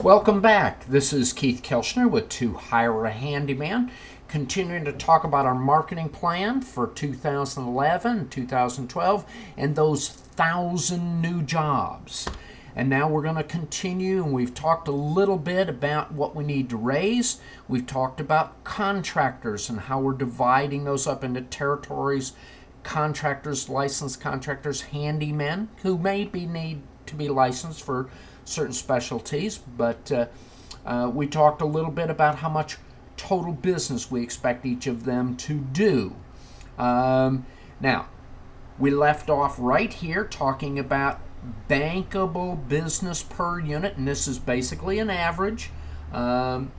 Welcome back. This is Keith Kelchner with To Hire a Handyman, continuing to talk about our marketing plan for 2011, 2012, and those 1,000 new jobs. And now we're going to continue, and we've talked a little bit about what we need to raise. We've talked about contractors and how we're dividing those up into territories, contractors, licensed contractors, handymen, who maybe need to be licensed for certain specialties, but we talked a little bit about how much total business we expect each of them to do. Now, we left off right here talking about bankable business per unit, and this is basically an average of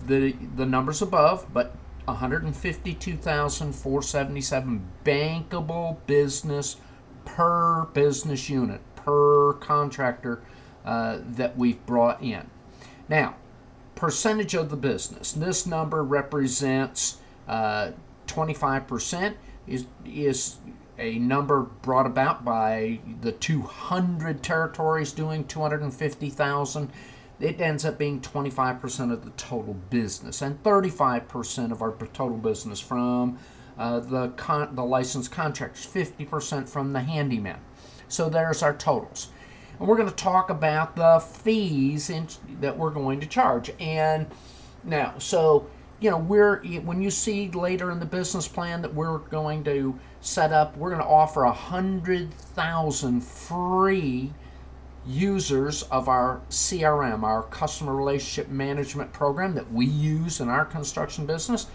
the numbers above, but 152,477 bankable business per business unit, per contractor that we've brought in. Now, percentage of the business. This number represents 25% is a number brought about by the 200 territories doing 250,000. It ends up being 25% of the total business and 35% of our total business from the licensed contractors, 50% from the handyman. So there's our totals. And we're going to talk about the fees that we're going to charge. And now, so, you know, when you see later in the business plan that we're going to set up, we're going to offer 100,000 free users of our CRM, our Customer Relationship Management program that we use in our construction business.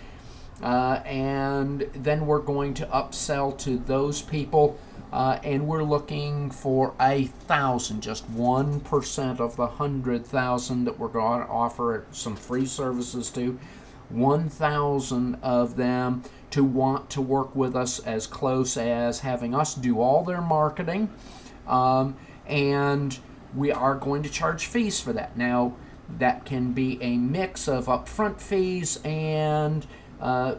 And then we're going to upsell to those people. And we're looking for 1,000, just 1% of the 100,000 that we're going to offer some free services to, 1,000 of them to want to work with us as close as having us do all their marketing, and we are going to charge fees for that. Now, that can be a mix of upfront fees and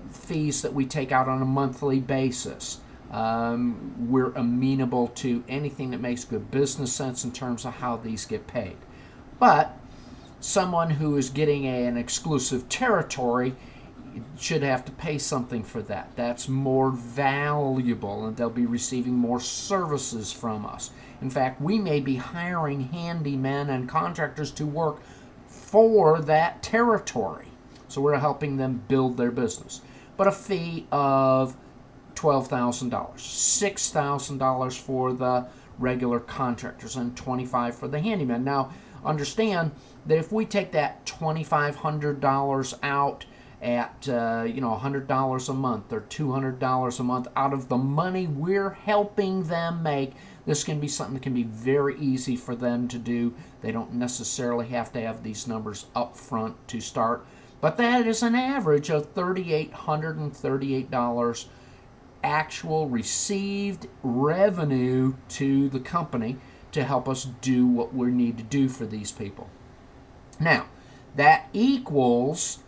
fees that we take out on a monthly basis. We're amenable to anything that makes good business sense in terms of how these get paid. But someone who is getting an exclusive territory should have to pay something for that. That's more valuable, and they'll be receiving more services from us. In fact, we may be hiring handymen and contractors to work for that territory. So we're helping them build their business. But a fee of $12,000, $6,000 for the regular contractors, and $25,000 for the handyman. Now, understand that if we take that $2,500 out at $100 a month or $200 a month out of the money we're helping them make, this can be something that can be very easy for them to do. They don't necessarily have to have these numbers up front to start, but that is an average of $3,838 actual received revenue to the company to help us do what we need to do for these people. Now, that equals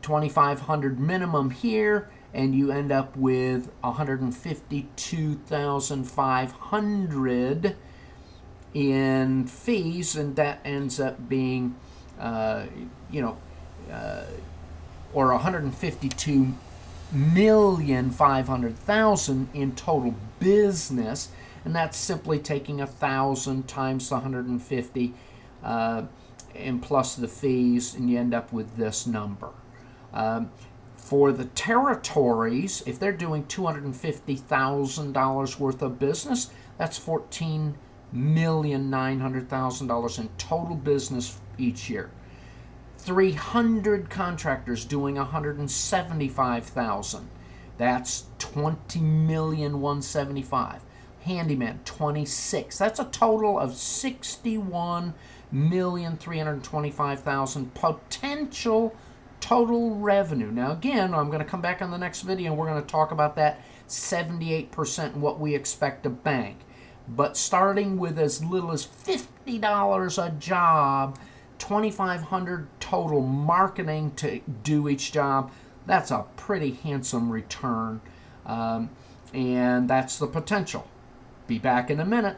$2,500 minimum here, and you end up with $152,500 in fees, and that ends up being, or 152,500,000 in total business, and that's simply taking 1,000 times the 150 and plus the fees, and you end up with this number. For the territories, if they're doing $250,000 worth of business, that's $14,900,000 in total business each year. 300 contractors doing $175,000. That's $20,175,000. Handyman, 26. That's a total of $61,325,000 potential total revenue. Now, again, I'm going to come back on the next video and we're going to talk about that 78% and what we expect to bank. But starting with as little as $50 a job, $2,500 total marketing to do each job, that's a pretty handsome return, and that's the potential. Be back in a minute.